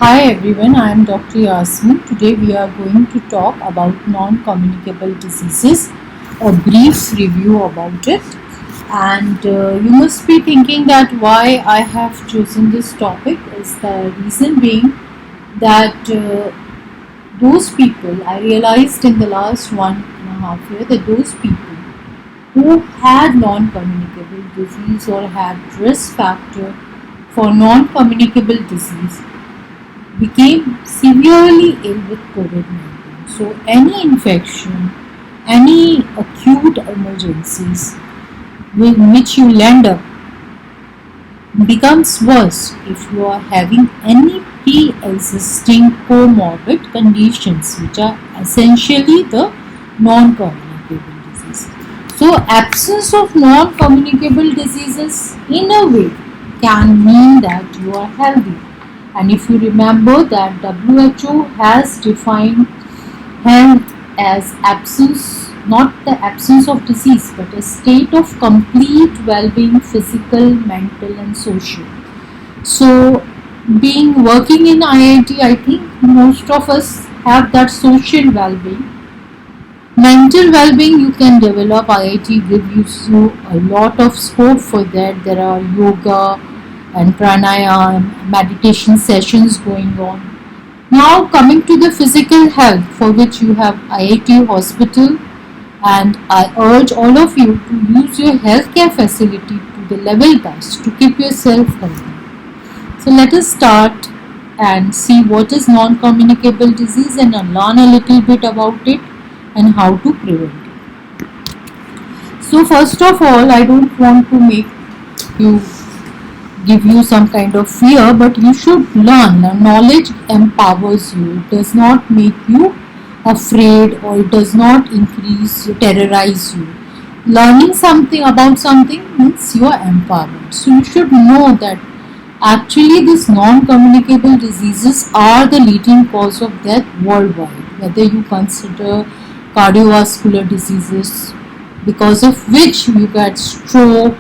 Hi everyone, I am Dr. Yasmin. Today we are going to talk about non-communicable diseases, a brief review about it. And you must be thinking that why I have chosen this topic is the reason being that those people, I realized in the last 1.5 years that those people who had non-communicable disease or had risk factor for non-communicable disease became severely ill with COVID-19. So, any infection, any acute emergencies in which you land up becomes worse if you are having any pre existing comorbid conditions, which are essentially the non communicable disease. So, absence of non communicable diseases in a way can mean that you are healthy. And if you remember that WHO has defined health as absence, not the absence of disease, but a state of complete well-being, physical, mental, and social. So, being working in IIT, I think most of us have that social well-being. Mental well-being you can develop. IIT gives you a lot of scope for that. There are yoga and pranayama, meditation sessions going on. Now coming to the physical health, for which you have IIT hospital, and I urge all of you to use your healthcare facility to the level best to keep yourself healthy. So let us start and see what is non-communicable disease and learn a little bit about it and how to prevent it. So first of all, I don't want to you give you some kind of fear, but you should learn. Knowledge empowers you. It does not make you afraid, or it does not terrorize you. Learning something about something means you are empowered. So you should know that actually these non-communicable diseases are the leading cause of death worldwide. Whether you consider cardiovascular diseases, because of which you get stroke,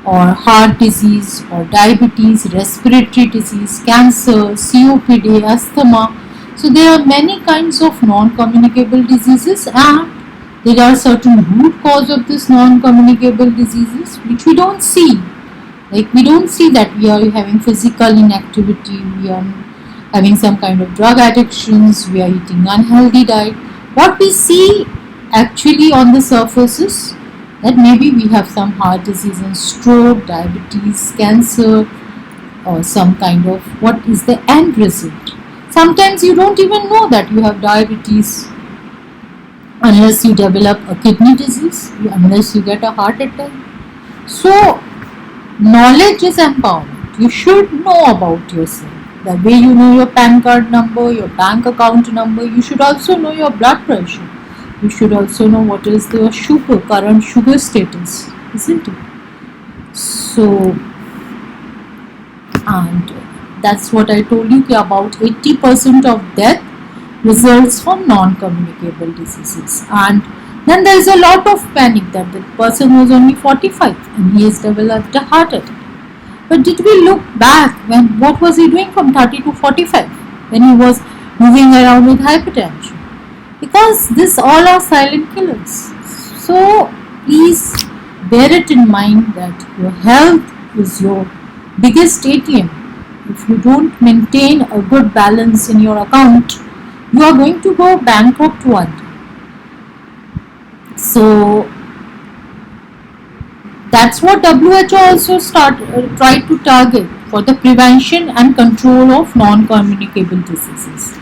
or heart disease, or diabetes, respiratory disease, cancer, COPD, asthma. So there are many kinds of non-communicable diseases, and there are certain root cause of this non-communicable diseases which we don't see. Like we don't see that we are having physical inactivity, we are having some kind of drug addictions, we are eating unhealthy diet. What we see actually on the surface is that maybe we have some heart disease and stroke, diabetes, cancer, or some kind of what is the end result. Sometimes you don't even know that you have diabetes unless you develop a kidney disease, unless you get a heart attack. So, knowledge is empowerment. You should know about yourself. The way you know your PAN card number, your bank account number, you should also know your blood pressure. You should also know what is the current sugar status, isn't it? So, and that's what I told you about 80% of death results from non-communicable diseases. And then there is a lot of panic that the person was only 45 and he has developed a heart attack. But did we look back when what was he doing from 30 to 45 when he was moving around with hypertension? Because these all are silent killers. So please bear it in mind that your health is your biggest ATM. If you don't maintain a good balance in your account, you are going to go bankrupt one day. So that's what WHO also tried to target for the prevention and control of non-communicable diseases.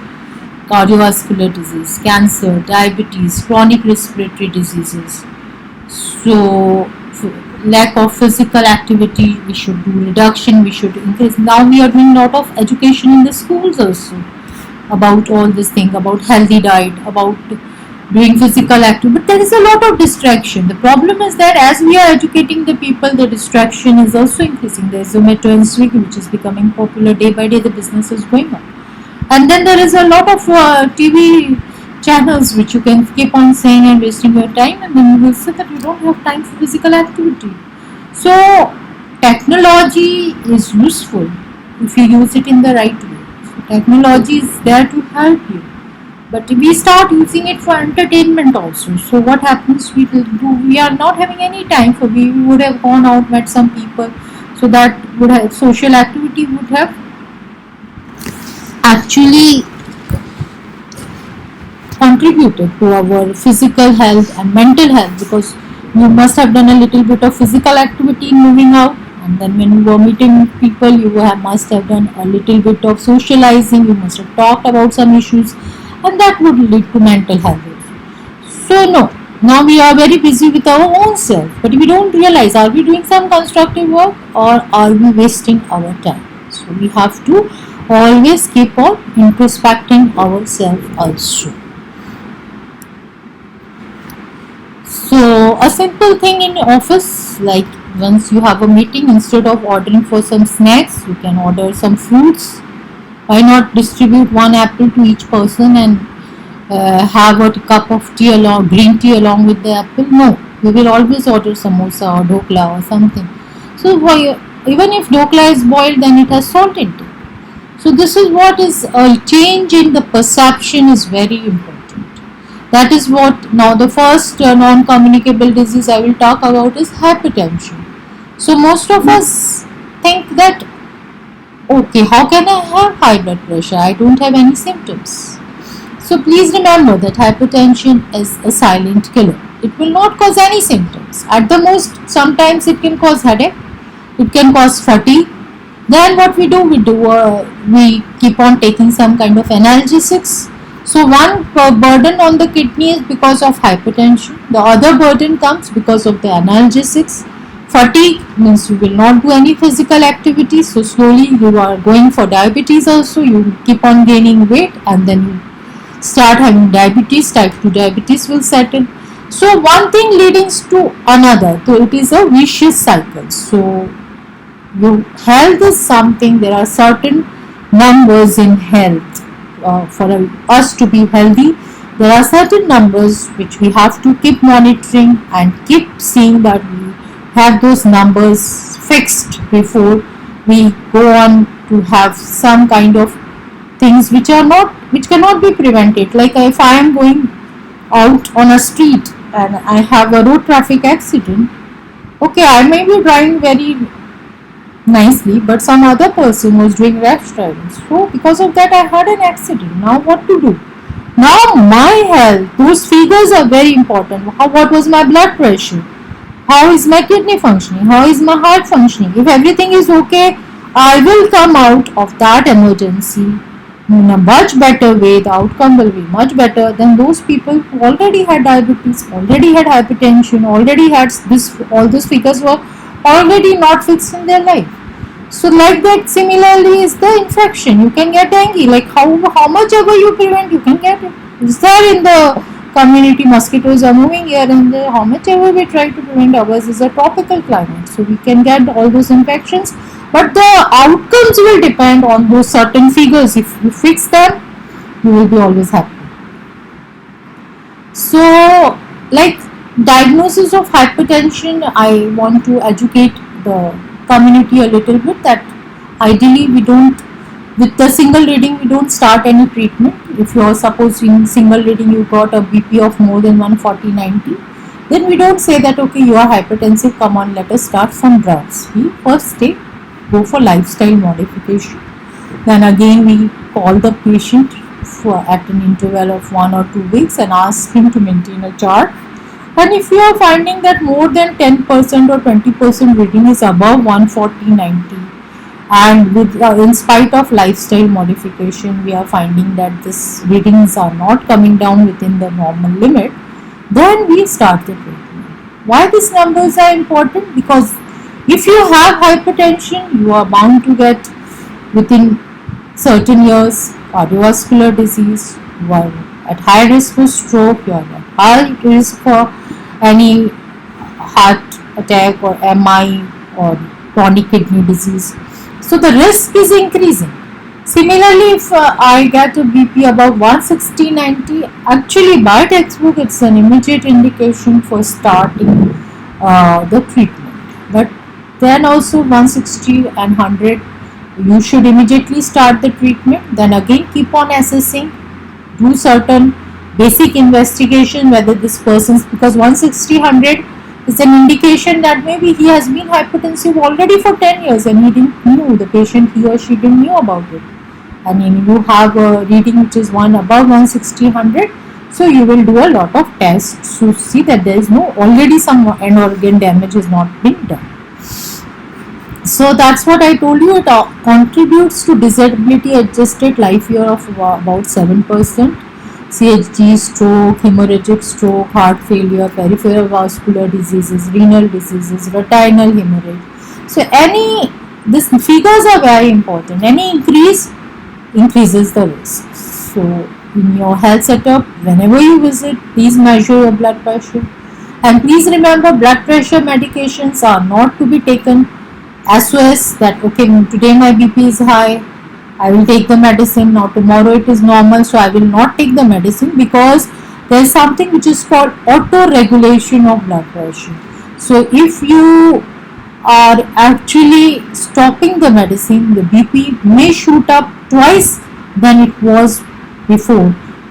Cardiovascular disease, cancer, diabetes, chronic respiratory diseases. So, lack of physical activity, we should do reduction, we should increase. Now we are doing a lot of education in the schools also about all this thing, about healthy diet, about doing physical activity. But there is a lot of distraction. The problem is that as we are educating the people, the distraction is also increasing. There is Zomato and Swiggy, which is becoming popular day by day. The business is going up. And then there is a lot of TV channels which you can keep on saying and wasting your time, and then you will say that you don't have time for physical activity. So technology is useful if you use it in the right way. So technology is there to help you, but we start using it for entertainment also. So what happens? We are not having any time for. We would have gone out, met some people, so that would have social activity would have actually contributed to our physical health and mental health, because you must have done a little bit of physical activity in moving out, and then when you were meeting people must have done a little bit of socializing, you must have talked about some issues, and that would lead to mental health issues. So no, now we are very busy with our own self, but we don't realize, are we doing some constructive work or are we wasting our time? So we have to always keep on introspecting ourselves also. So a simple thing in office, like once you have a meeting, instead of ordering for some snacks, you can order some fruits. Why not distribute one apple to each person and have a cup of tea along, green tea along with the apple? No, we will always order samosa or dhokla or something. So even if dhokla is boiled, then it has salt in it. So this is what is a change in the perception is very important. That is what now the first non-communicable disease I will talk about is hypertension. So most of us think that, okay, how can I have high blood pressure? I don't have any symptoms. So please remember that hypertension is a silent killer. It will not cause any symptoms. At the most, sometimes it can cause headache, it can cause fatigue. Then what we do, we keep on taking some kind of analgesics. So one burden on the kidney is because of hypertension. The other burden comes because of the analgesics. Fatigue means you will not do any physical activity. So slowly you are going for diabetes also. You keep on gaining weight and then you start having diabetes. Type 2 diabetes will set in. So one thing leading to another. So it is a vicious cycle. So your health is something, there are certain numbers in health. For us to be healthy, there are certain numbers which we have to keep monitoring and keep seeing that we have those numbers fixed before we go on to have some kind of things which cannot be prevented. Like if I am going out on a street and I have a road traffic accident, okay, I may be driving very nicely, but some other person was doing rash driving. So because of that I had an accident. Now what to do? Now my health, those figures are very important. What was my blood pressure? How is my kidney functioning? How is my heart functioning? If everything is okay, I will come out of that emergency in a much better way. The outcome will be much better than those people who already had diabetes, already had hypertension, already had this. All those figures were already not fixed in their life. So like that, similarly is the infection. You can get dengue. Like how much ever you prevent, you can get it. It's there in the community. Mosquitoes are moving here and there. How much ever we try to prevent, ours is a tropical climate, so we can get all those infections. But the outcomes will depend on those certain figures. If you fix them, you will be always happy. So, like diagnosis of hypertension, I want to educate the community a little bit that ideally we don't, with the single reading, we don't start any treatment. If you are supposing single reading you got a BP of more than 140/90, then we don't say that okay, you are hypertensive, come on, let us start some drugs. We first go for lifestyle modification. Then again we call the patient at an interval of 1 or 2 weeks and ask him to maintain a chart. And if you are finding that more than 10% or 20% reading is above 140/90, and in spite of lifestyle modification we are finding that these readings are not coming down within the normal limit, then we start the treatment. Why these numbers are important? Because if you have hypertension, you are bound to get within certain years cardiovascular disease, you are at high risk for stroke, you are at high risk for any heart attack or MI or chronic kidney disease. So the risk is increasing. Similarly, if I get a BP above 160/90, actually by textbook it's an immediate indication for starting the treatment. But then also 160 and 100 you should immediately start the treatment. Then again keep on assessing, do certain basic investigation whether this person's, because 160/100 is an indication that maybe he has been hypertensive already for 10 years and he didn't knew, the patient, he or she didn't know about it. And you have a reading which is one above 160/100, so you will do a lot of tests to see that there is no, already some end organ damage has not been done. So that's what I told you. It contributes to disability adjusted life year of about 7%. CHG, stroke, hemorrhagic stroke, heart failure, peripheral vascular diseases, renal diseases, retinal hemorrhage. So these figures are very important. Any increase increases the risk. So in your health setup, whenever you visit, please measure your blood pressure. And please remember, blood pressure medications are not to be taken SOS, that okay, today my BP is high, I will take the medicine, now tomorrow it is normal, so I will not take the medicine, because there is something which is called auto regulation of blood pressure. So if you are actually stopping the medicine, the BP may shoot up twice than it was before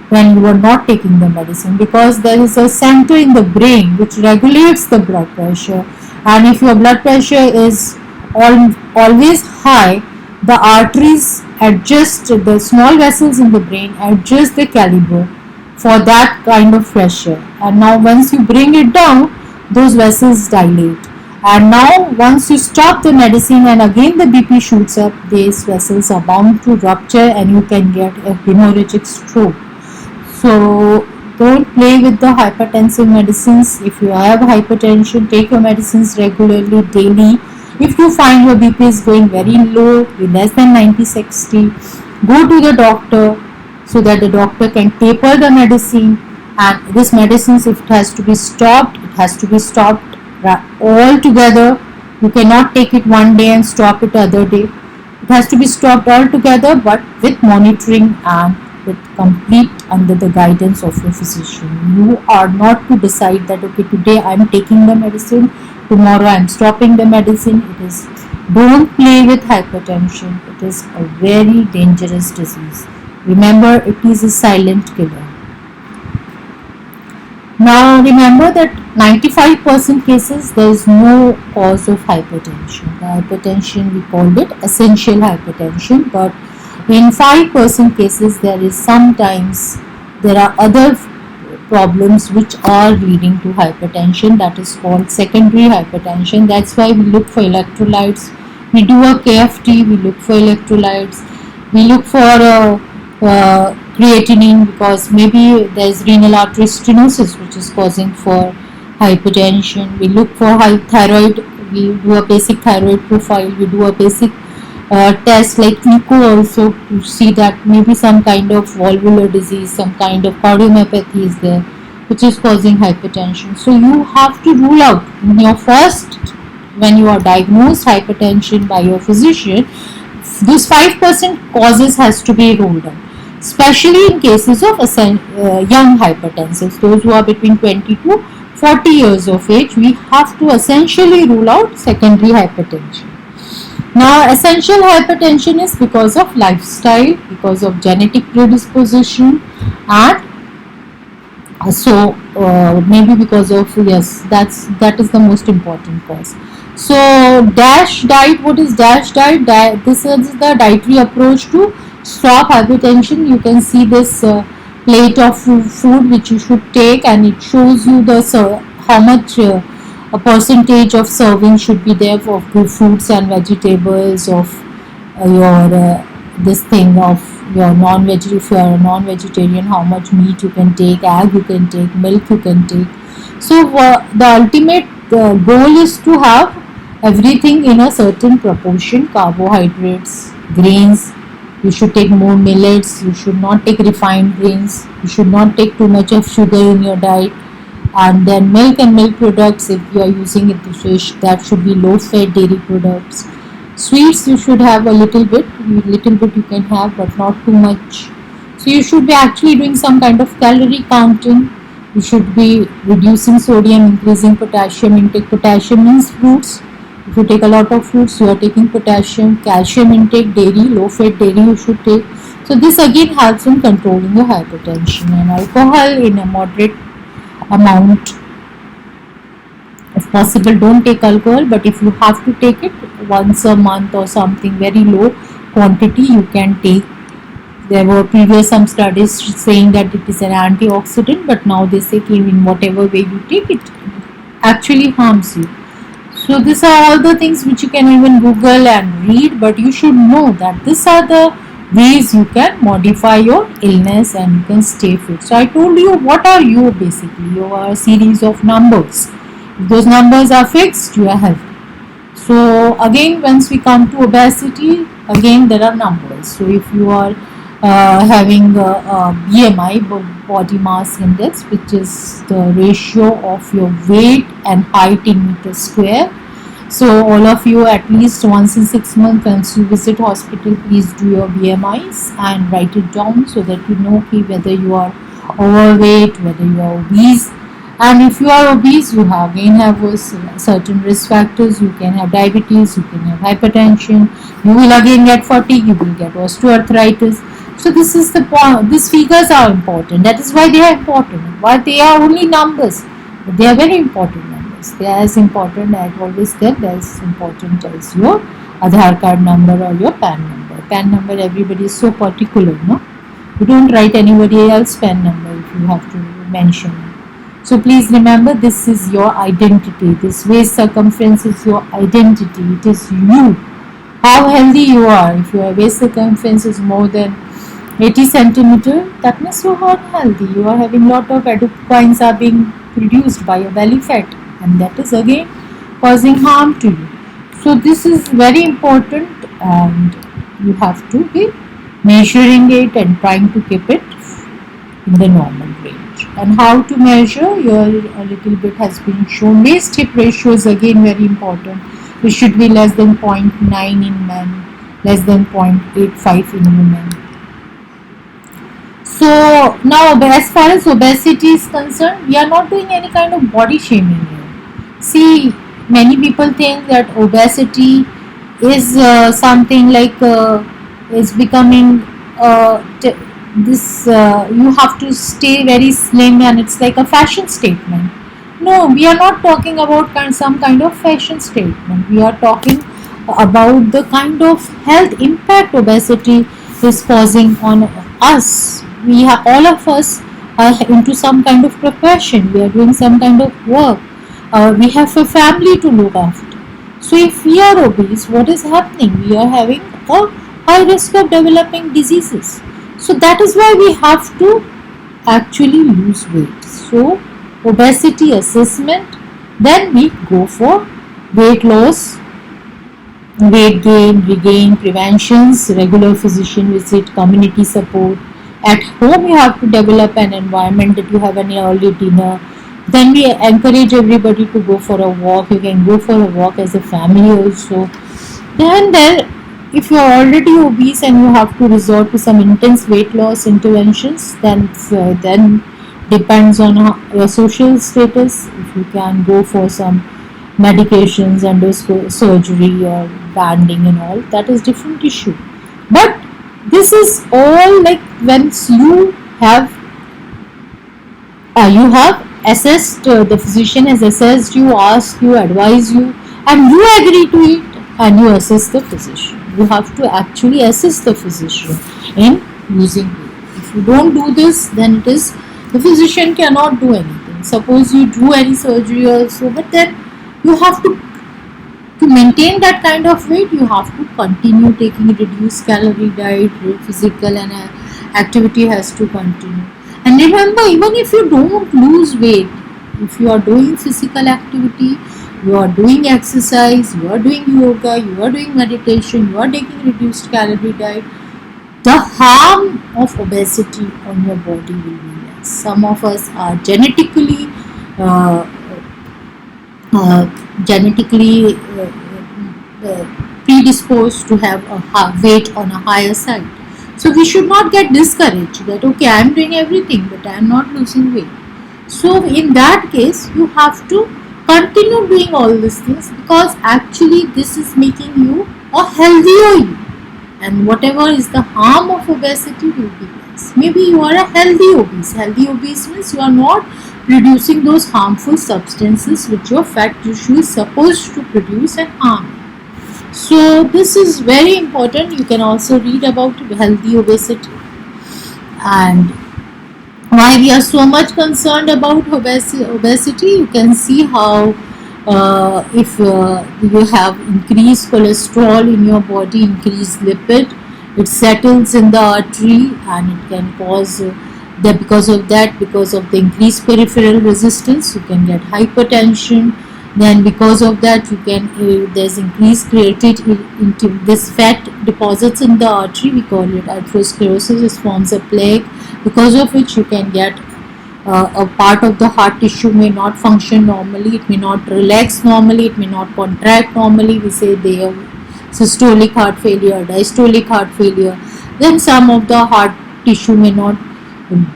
when you were not taking the medicine, because there is a center in the brain which regulates the blood pressure, and if your blood pressure is always high, the arteries adjust, the small vessels in the brain adjust the caliber for that kind of pressure, and now once you bring it down, those vessels dilate, and now once you stop the medicine and again the BP shoots up, these vessels are bound to rupture and you can get a hemorrhagic stroke. So don't play with the hypertensive medicines. If you have hypertension, take your medicines regularly, daily. If you find your BP is going very low, less than 90/60, go to the doctor so that the doctor can taper the medicine. And this medicine, if it has to be stopped, it has to be stopped altogether. You cannot take it one day and stop it other day. It has to be stopped altogether, but with monitoring and with complete under the guidance of your physician. You are not to decide that okay, today I am taking the medicine, tomorrow I am stopping the medicine. Don't play with hypertension. It is a very dangerous disease. Remember, it is a silent killer. Now remember that 95% cases there is no cause of hypertension. The hypertension, we called it essential hypertension, but in 5% cases there are other problems which are leading to hypertension, that is called secondary hypertension. That's why we look for electrolytes. We do a KFT, we look for electrolytes, we look for creatinine, because maybe there's renal artery stenosis which is causing for hypertension. We look for high thyroid, we do a basic thyroid profile, we do a basic test like echo also to see that maybe some kind of valvular disease, some kind of cardiomyopathy is there which is causing hypertension. So you have to rule out in your first, when you are diagnosed hypertension by your physician, this 5% causes has to be ruled out, especially in cases of young hypertensives, those who are between 20 to 40 years of age. We have to essentially rule out secondary hypertension. Now, essential hypertension is because of lifestyle, because of genetic predisposition, and so maybe because of, yes, that is the most important cause. So DASH diet, what is DASH diet? This is the dietary approach to stop hypertension. You can see this plate of food which you should take, and it shows you how much a percentage of serving should be there for fruits and vegetables, of your this thing of your non-veg. If you are a non-vegetarian, how much meat you can take, egg you can take, milk you can take. So the ultimate goal is to have everything in a certain proportion. Carbohydrates, grains, you should take more millets, you should not take refined grains, you should not take too much of sugar in your diet. And then milk and milk products, if you are using it to fish, that should be low fat dairy products. Sweets you should have a little bit you can have, but not too much. So you should be actually doing some kind of calorie counting. You should be reducing sodium, increasing potassium intake. Potassium means fruits, If you take a lot of fruits, you are taking potassium, calcium intake, dairy, low fat dairy you should take. So this again helps in controlling your hypertension. And alcohol in a moderate amount, if possible, don't take alcohol, but if you have to take it once a month or something, very low quantity you can take. There were previous some studies saying that it is an antioxidant, but now they say in whatever way you take it actually harms you. So these are all the things which you can even Google and read, but you should know that these are the ways you can modify your illness and you can stay fit. So I told you what are you basically. You are a series of numbers. If those numbers are fixed, you are healthy. So again, once we come to obesity, again there are numbers. So if you are having a BMI, body mass index, which is the ratio of your weight and height in meters square. So all of you, at least once in 6 months, once you visit hospital, please do your BMIs and write it down so that you know whether you are overweight, whether you are obese. And if you are obese, you again have certain risk factors. You can have diabetes, you can have hypertension, you will again get fatigue, you will get osteoarthritis. So this is the point. These figures are important. That is why they are important. Why they are only numbers, but they are very important numbers. They are as important. I always tell, as important as your Aadhaar card number or your PAN number. PAN number, everybody is so particular, no? You don't write anybody else PAN number if you have to mention it. So please remember, this is your identity. This waist circumference is your identity. It is you. How healthy you are. If your waist circumference is more than 80 centimeter, that means you are healthy. You are having lot of adipokines are being produced by your belly fat, and that is again causing harm to you. So this is very important, and you have to be measuring it and trying to keep it in the normal range. And how to measure, your a little bit has been shown. Waist hip ratio is again very important. It should be less than 0.9 in men, less than 0.85 in women. So now, as far as obesity is concerned, we are not doing any kind of body shaming here. See, many people think that obesity is something like is becoming you have to stay very slim and it's like a fashion statement. No, we are not talking about some kind of fashion statement. We are talking about the kind of health impact obesity is causing on us. We have, all of us are into some kind of profession. We are doing some kind of work. We have a family to look after. So if we are obese, what is happening? We are having a high risk of developing diseases. So that is why we have to actually lose weight. So obesity assessment, then we go for weight loss, weight gain, regain, preventions, regular physician visit, community support. At home you have to develop an environment that you have an early dinner. Then we encourage everybody to go for a walk. You can go for a walk as a family also. Then if you are already obese and you have to resort to some intense weight loss interventions, then depends on your social status. If you can go for some medications, undergo surgery or banding and all, that is different issue. But this is all like once you have assessed, the physician has assessed you, asked you, advised you, and you agree to it, and you assess the physician. You have to actually assist the physician in losing weight. If you don't do this, then it is the physician cannot do anything. Suppose you do any surgery also, but then you have to maintain that kind of weight. You have to continue taking reduced calorie diet. Physical and activity has to continue. And remember, even if you don't lose weight, if you are doing physical activity, you are doing exercise, you are doing yoga, you are doing meditation, you are taking reduced calorie diet, the harm of obesity on your body will be less. Some of us are genetically predisposed to have a weight on a higher side. So we should not get discouraged that okay, I am doing everything but I am not losing weight. So in that case, you have to continue doing all these things, because actually this is making you a healthier you, and whatever is the harm of obesity will be less. Maybe you are a healthy obese. Healthy obese means you are not producing those harmful substances which your fat tissue is supposed to produce and harm. So this is very important. You can also read about healthy obesity and why we are so much concerned about obesity. You can see how if you have increased cholesterol in your body, increased lipid, it settles in the artery and it can cause that because of the increased peripheral resistance, you can get hypertension. Then because of that, you can there's increased created into this fat deposits in the artery. We call it atherosclerosis. It forms a plaque, because of which you can get a part of the heart tissue may not function normally, it may not relax normally, it may not contract normally. We say they have systolic heart failure, diastolic heart failure. Then some of the heart tissue may not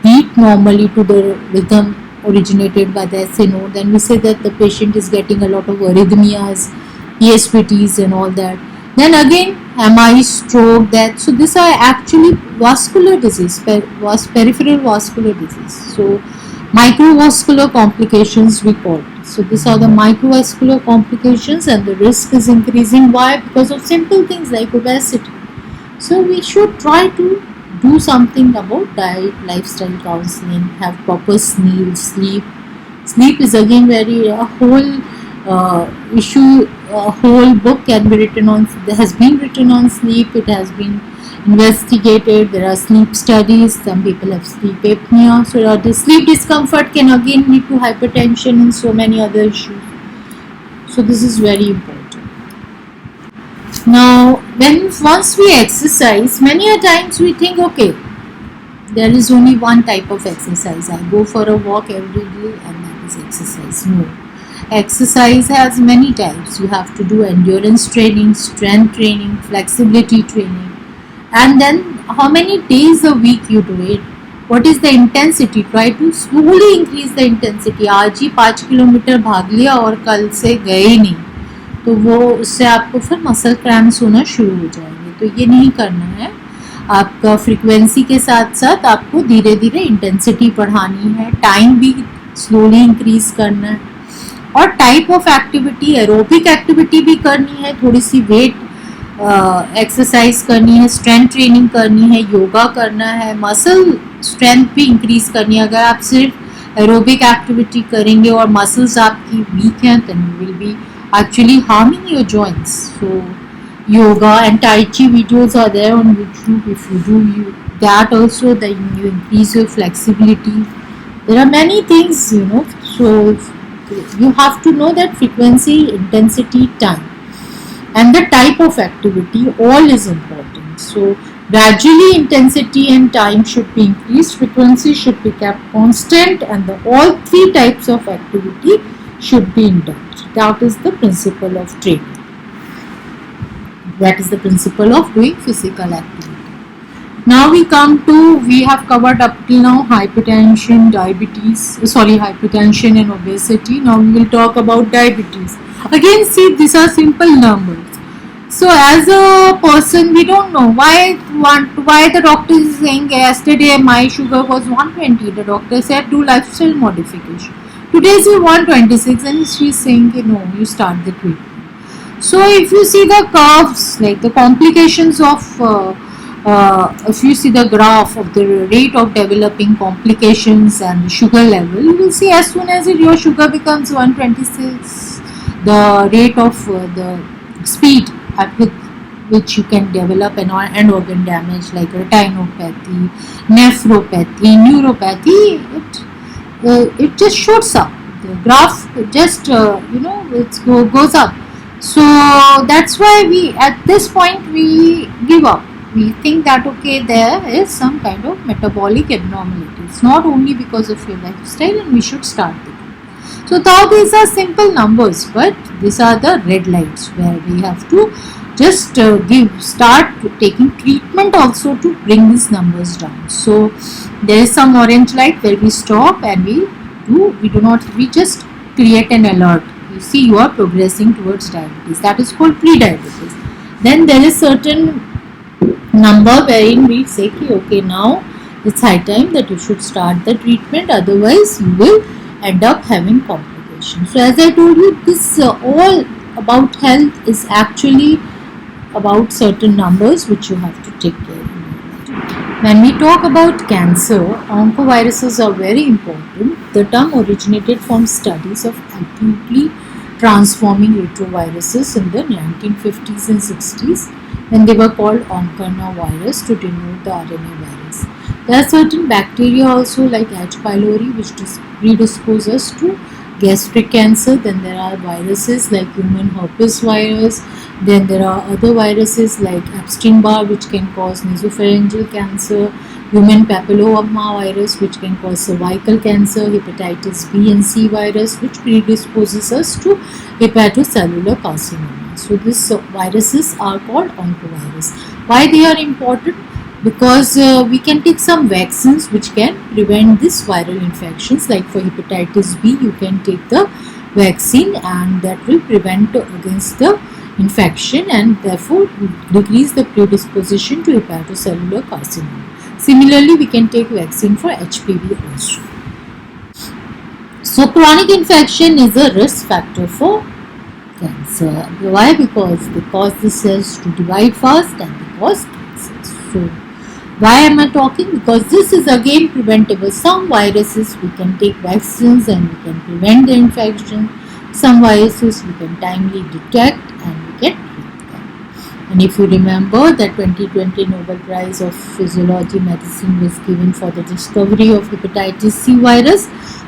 beat normally to the rhythm originated by the SA node. Then we say that the patient is getting a lot of arrhythmias, ESPTs and all that. Then again MI, stroke, death. So these are actually vascular disease, peripheral vascular disease. So microvascular complications we call it. So these are the microvascular complications, and the risk is increasing. Why? Because of simple things like obesity. So we should try to do something about diet, lifestyle counseling, have proper sleep. Sleep is again very a whole issue. A whole book can be written on. Has been written on sleep. It has been investigated. There are sleep studies. Some people have sleep apnea. So the sleep discomfort can again lead to hypertension and so many other issues. So this is very important. Now, once we exercise, many a times we think, okay, there is only one type of exercise. I go for a walk every day and that is exercise. No. Exercise has many types. You have to do endurance training, strength training, flexibility training, and then how many days a week you do it. What is the intensity? Try to slowly increase the intensity. आज ही 5 kilometre भाग लिया और कल से गए ही नहीं, तो वो उससे आपको फिर मसल क्रैम्प्स होना शुरू हो जाएंगे. तो ये नहीं करना है. आपका फ्रीक्वेंसी के साथ साथ आपको धीरे धीरे इंटेंसिटी बढ़ानी है. टाइम भी स्लोली इंक्रीज करना है. और type of activity, aerobic activity भी करनी है, थोड़ी सी वेट एक्सरसाइज करनी है, स्ट्रेंथ ट्रेनिंग करनी है, योगा करना है, मसल स्ट्रेंथ भी इंक्रीज करनी है. अगर आप सिर्फ एरोबिक एक्टिविटी करेंगे और मसल्स आपकी वीक हैं, then you will be actually harming your joints. So yoga and tai chi videos are there on YouTube. If you do that also, then you increase your flexibility. There are many things, so you have to know that frequency, intensity, time, and the type of activity, all is important. So gradually intensity and time should be increased, frequency should be kept constant, and all three types of activity should be indulged. That is the principle of training. That is the principle of doing physical activity. Now we have covered up till now hypertension, hypertension and obesity. Now we will talk about diabetes. Again, see, these are simple numbers. So as a person, we don't know why the doctor is saying yesterday my sugar was 120. The doctor said do lifestyle modification. Today is 126 and she's saying no, you start the treatment. So if you see the curves, like the complications of if you see the graph of the rate of developing complications and sugar level, you will see as soon as your sugar becomes 126, the rate of the speed at which you can develop an end organ damage like retinopathy, nephropathy, neuropathy, it just shoots up. The graph just it goes up. So that's why at this point we give up. We think that okay, there is some kind of metabolic abnormality. It's not only because of your lifestyle, and we should start with it. So now these are simple numbers, but these are the red lights where we have to just start taking treatment also to bring these numbers down. So there is some orange light where we stop and we just create an alert. see you are progressing towards diabetes. That is called pre-diabetes. Then there is certain number wherein we say okay, now it's high time that you should start the treatment, otherwise you will end up having complications. So as I told you, this all about health is actually about certain numbers which you have to take care of. When we talk about cancer, oncoviruses are very important. The term originated from studies of acutely transforming retroviruses in the 1950s and 60s, when they were called oncornovirus to denote the RNA virus. There are certain bacteria also like H. pylori which predispose us to gastric cancer. Then there are viruses like human herpes virus. Then there are other viruses like Epstein-Barr which can cause nasopharyngeal cancer, human papilloma virus which can cause cervical cancer, hepatitis B and C virus which predisposes us to hepatocellular carcinoma. So these viruses are called oncovirus. Why they are important? Because we can take some vaccines which can prevent this viral infections. Like for hepatitis B, you can take the vaccine and that will prevent against the infection and therefore decrease the predisposition to hepatocellular carcinoma. Similarly, we can take vaccine for HPV also. So chronic infection is a risk factor for cancer. Why? Because they cause the cells to divide fast and they cause cancer. So why am I talking? Because this is again preventable. Some viruses we can take vaccines and we can prevent the infection. Some viruses we can timely detect and we can treat them. And if you remember, the 2020 Nobel Prize of Physiology Medicine was given for the discovery of hepatitis C virus.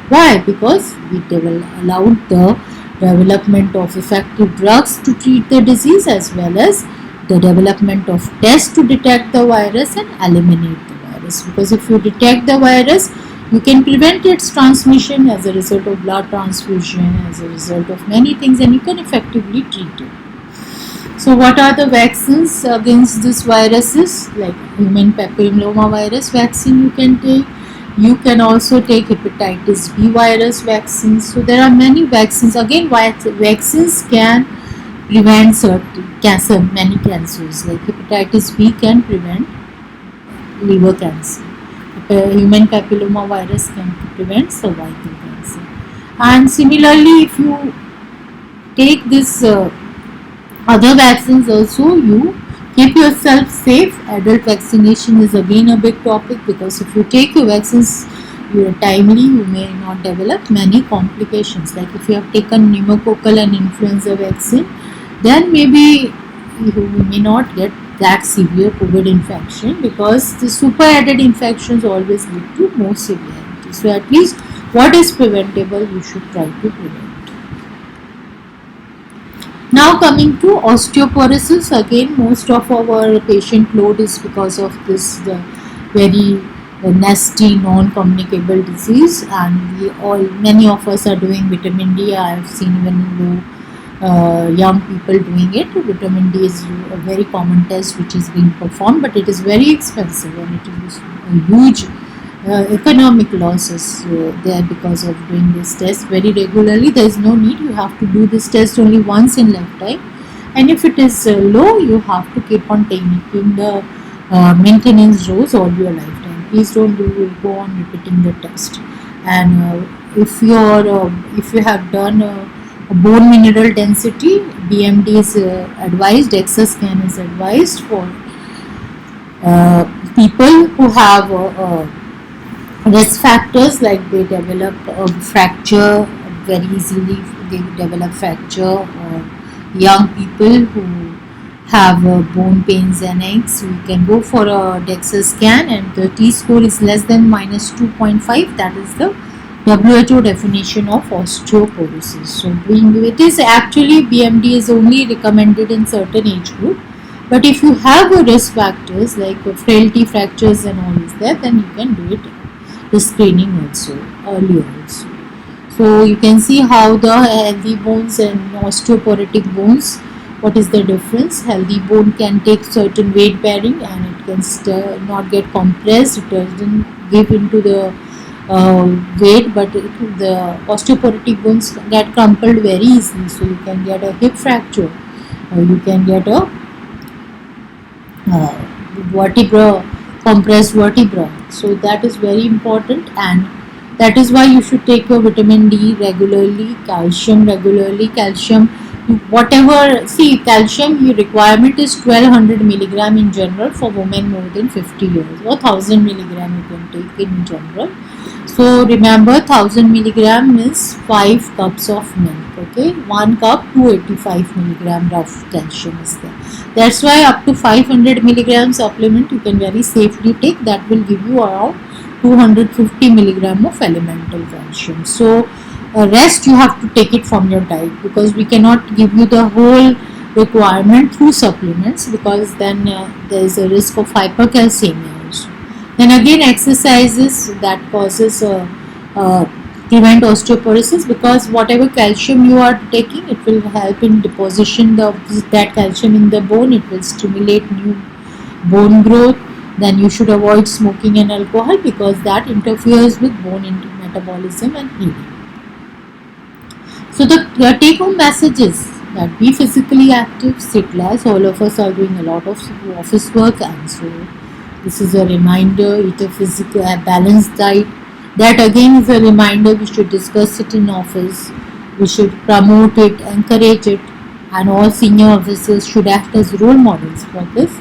Why? Because we allowed the development of effective drugs to treat the disease as well as the development of tests to detect the virus and eliminate the virus. Because if you detect the virus, you can prevent its transmission as a result of blood transfusion, as a result of many things, and you can effectively treat it. So what are the vaccines against these viruses? Like human papilloma virus vaccine you can take. You can also take hepatitis B virus vaccines. So there are many vaccines. Again, vaccines can prevent certain many cancers. Like hepatitis B can prevent liver cancer. Human papilloma virus can prevent cervical cancer. And similarly, if you take this other vaccines also, you keep yourself safe. Adult vaccination is again a big topic, because if you take your vaccines timely, you may not develop many complications. Like if you have taken pneumococcal and influenza vaccine, then maybe you may not get that severe COVID infection, because the super added infections always lead to more severity. So at least what is preventable, you should try to prevent. Now coming to osteoporosis, again most of our patient load is because of this very nasty non-communicable disease, and many of us are doing vitamin D. I have seen even young people doing it. Vitamin D is a very common test which is being performed, but it is very expensive and it is a huge economic losses there because of doing this test very regularly. There is no need. You have to do this test only once in lifetime, and if it is low, you have to keep on taking the maintenance dose all your lifetime. Please don't go on repeating the test. And if you have done a bone mineral density, BMD is advised, DEXA scan is advised for people who have risk factors, like they develop a fracture very easily, they develop fracture, or young people who have bone pains and aches. We can go for a DEXA scan, and the T-score is less than -2.5. That is the WHO definition of osteoporosis. So it is actually, BMD is only recommended in certain age group, but if you have a risk factors like frailty, fractures and all is there, then you can do it, the screening also, earlier also. So you can see how the healthy bones and osteoporotic bones, what is the difference. Healthy bone can take certain weight bearing and it can not get compressed, it doesn't give into the weight, but the osteoporotic bones get crumpled very easily. So you can get a hip fracture, or you can get a uh, vertebra, compressed vertebra. So that is very important, and that is why you should take your vitamin D regularly, calcium regularly. Calcium, whatever, see, calcium requirement is 1200 milligram in general for women more than 50 years, or 1000 milligram you can take in general. So remember, 1000 milligram is 5 cups of milk. Okay, 1 cup 285 milligram of calcium is there. That's why up to 500 milligram supplement you can very safely take. That will give you around 250 milligram of elemental calcium. So rest you have to take it from your diet, because we cannot give you the whole requirement through supplements, because then there is a risk of hypercalcemia also. Then again, exercises that causes prevent osteoporosis, because whatever calcium you are taking, it will help in deposition of that calcium in the bone. It will stimulate new bone growth. Then you should avoid smoking and alcohol, because that interferes with bone metabolism and healing. So the take home message is that be physically active, sit less. All of us are doing a lot of office work, and so this is a reminder. Eat a physical balanced diet. That again is a reminder. We should discuss it in office. We should promote it, encourage it, and all senior officers should act as role models for this.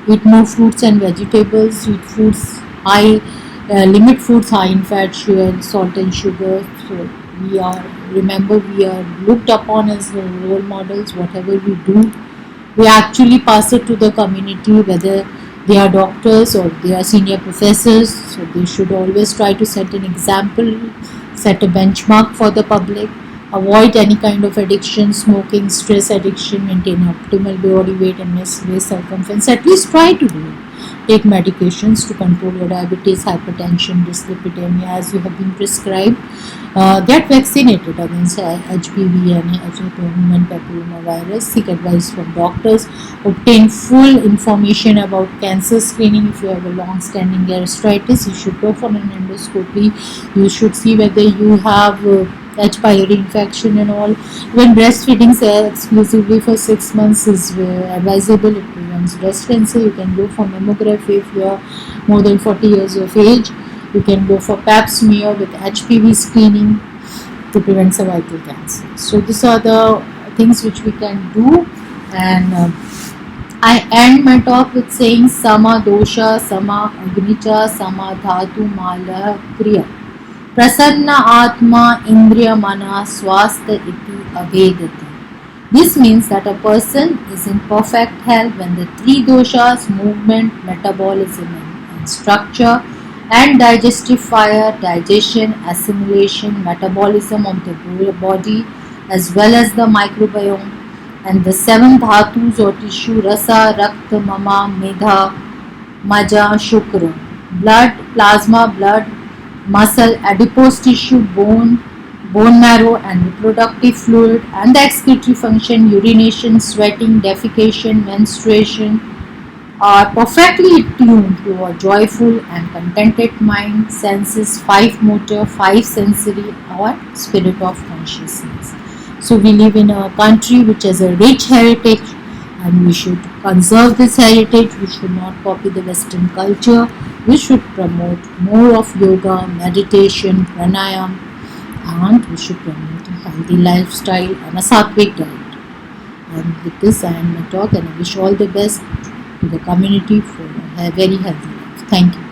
Eat more fruits and vegetables. Eat foods high, limit foods high in fat, sugar, salt, and sugar. So we are looked upon as role models. Whatever we do, we actually pass it to the community, whether they are doctors or they are senior professors. So they should always try to set an example, set a benchmark for the public. Avoid any kind of addiction, smoking, stress addiction, maintain optimal body weight and waist circumference. At least try to do it. Take medications to control your diabetes, hypertension, dyslipidemia as you have been prescribed. Get vaccinated against HPV and human papillomavirus. Seek advice from doctors. Obtain full information about cancer screening. If you have a long-standing gastritis, you should go for an endoscopy. You should see whether you have H. pylori infection and all. When breastfeeding exclusively for 6 months is advisable, it prevents breast cancer. You can go for mammography if you are more than 40 years of age. You can go for pap smear with HPV screening to prevent cervical cancer. So these are the things which we can do, and I end my talk with saying Sama dosha, Sama agnicha, Sama dhatu mala kriya. Prasanna atma indriya mana swastha iti abhedati. This means that a person is in perfect health when the three doshas, movement, metabolism and structure, and digestive fire, digestion, assimilation, metabolism of the body, as well as the microbiome, and the 7 dhatus or tissue, rasa, rakta, mama, medha, maja, shukra, blood, plasma, blood, muscle, adipose tissue, bone marrow and reproductive fluid, and the excretory function, urination, sweating, defecation, menstruation, are perfectly tuned to a joyful and contented mind, senses, 5 motor, 5 sensory, or spirit of consciousness. So we live in a country which has a rich heritage, and we should conserve this heritage. We should not copy the Western culture. We should promote more of yoga, meditation, pranayam, and we should promote a healthy lifestyle and a sattvic diet. And with this, I end my talk, and I wish all the best to the community for a very healthy life. Thank you.